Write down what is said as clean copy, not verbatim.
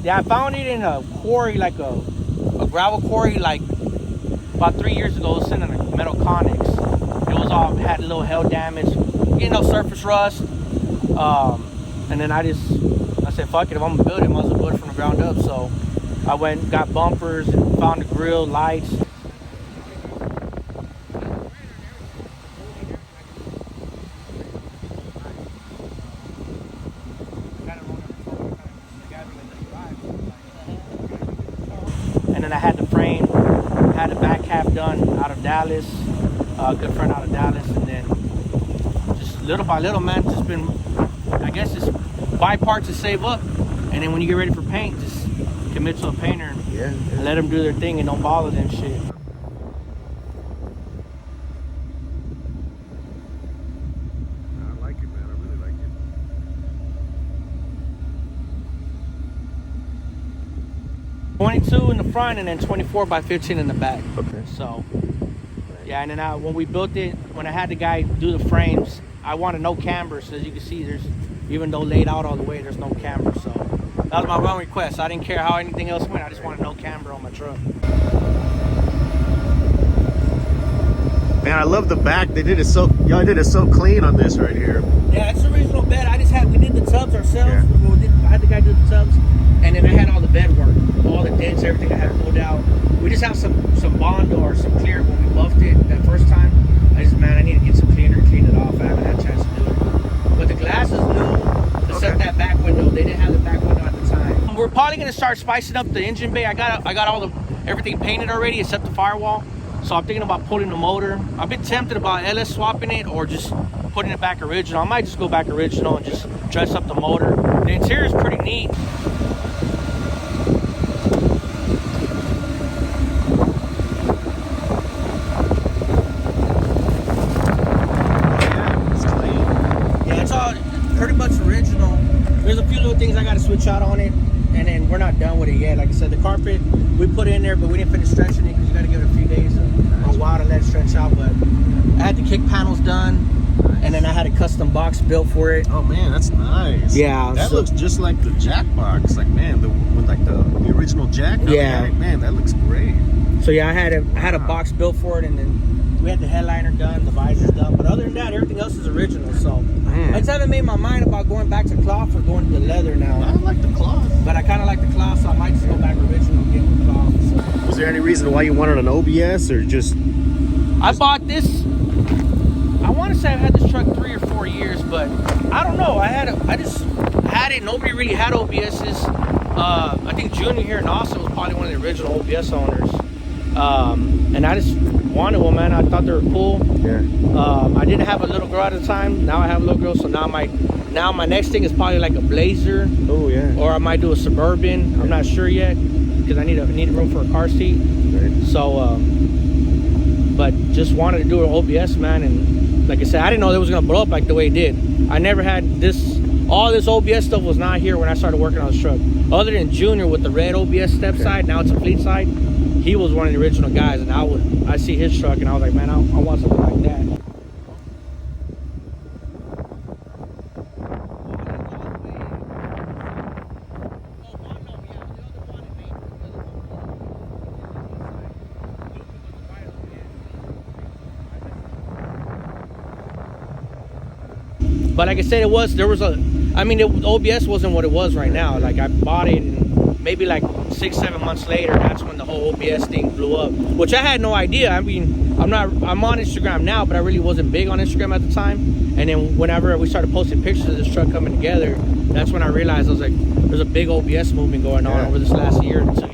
Yeah, I found it in a quarry, like a gravel quarry, like about 3 years ago. It was sitting in a metal conics. It was all had a little hail damage, you know, surface rust. And then I said, fuck it, if I'm gonna build it, I might as well build it from the ground up. So I went and got bumpers and found the grill, lights. And then I had the frame, had the back half done out of Dallas, a good friend out of Dallas, and then just little by little, man, just been, I guess, just buy parts to save up, and then when you get ready for paint, just commit to a painter and let them do their thing and don't bother them shit. I like it, man. I really like it. 22 in the front and then 24 by 15 in the back. Okay. So, yeah, and then when we built it, when I had the guy do the frames, I wanted no camber. So as you can see, there's, even though laid out all the way, there's no camber. So that was my one request. I didn't care how anything else went. I just wanted no camber on my truck. Man, I love the back. They did it so, y'all did it so clean on this right here. Yeah, it's the original bed. we did the tubs ourselves. Yeah. I had the guy do the tubs, and then I had all the bed work, all the dents, everything I had pulled out. We just have some Bond or some clear when we buffed it that first time. I need to get some cleaner and clean it off. I haven't had a chance to do it. But the glass is new. Except that back window, they didn't have the back window at the time. We're probably gonna start spicing up the engine bay. I got all everything painted already except the firewall. So I'm thinking about pulling the motor. I've been tempted about LS swapping it or just putting it back original. I might just go back original and just dress up the motor. The interior is pretty neat. Yeah, it's all pretty much original. There's a few little things I got to switch out on it, and then we're not done with it yet. Like I said, the carpet we put in there, but we didn't finish stretching it because you got to give it a few days or a while to let it stretch out. But I had the kick panels done, and then I had a custom box built for it. Oh man, that's nice. Yeah, that looks just like the jack box. Like man, the original jack. Yeah, man, that looks great. So yeah, I had a box built for it, and then we had the headliner done, the visor's done. But other than that, everything else is original. So I just haven't made my mind about going back to cloth or going to leather now. I like the cloth, but I kind of like the cloth, so I might just go back original and get the cloth. So. Was there any reason why you wanted an OBS or just? I bought this. I want to say I've had this truck 3 or 4 years, but I don't know. I just had it. Nobody really had OBSs. I think Junior here in Austin was probably one of the original OBS owners. And I just wanted one, man. I thought they were cool. Yeah. I didn't have a little girl at the time. Now I have a little girl, so now my next thing is probably like a Blazer. Oh yeah. Or I might do a Suburban. Yeah. I'm not sure yet because I need room for a car seat. Right. So, but just wanted to do an OBS, man. And like I said, I didn't know it was gonna blow up like the way it did. I never had this. All this OBS stuff was not here when I started working on this truck. Other than Junior with the red OBS step side, now it's a fleet side. He was one of the original guys, and I see his truck, and I was like, man, I want something like that. But like I said, OBS wasn't what it was right now. Like I bought it, and maybe like 6-7 months later, that's when the whole OBS thing blew up, which I had no idea. I mean, I'm on Instagram now, but I really wasn't big on Instagram at the time. And then whenever we started posting pictures of this truck coming together, that's when I realized I was like, there's a big OBS movement going on over this last year or two.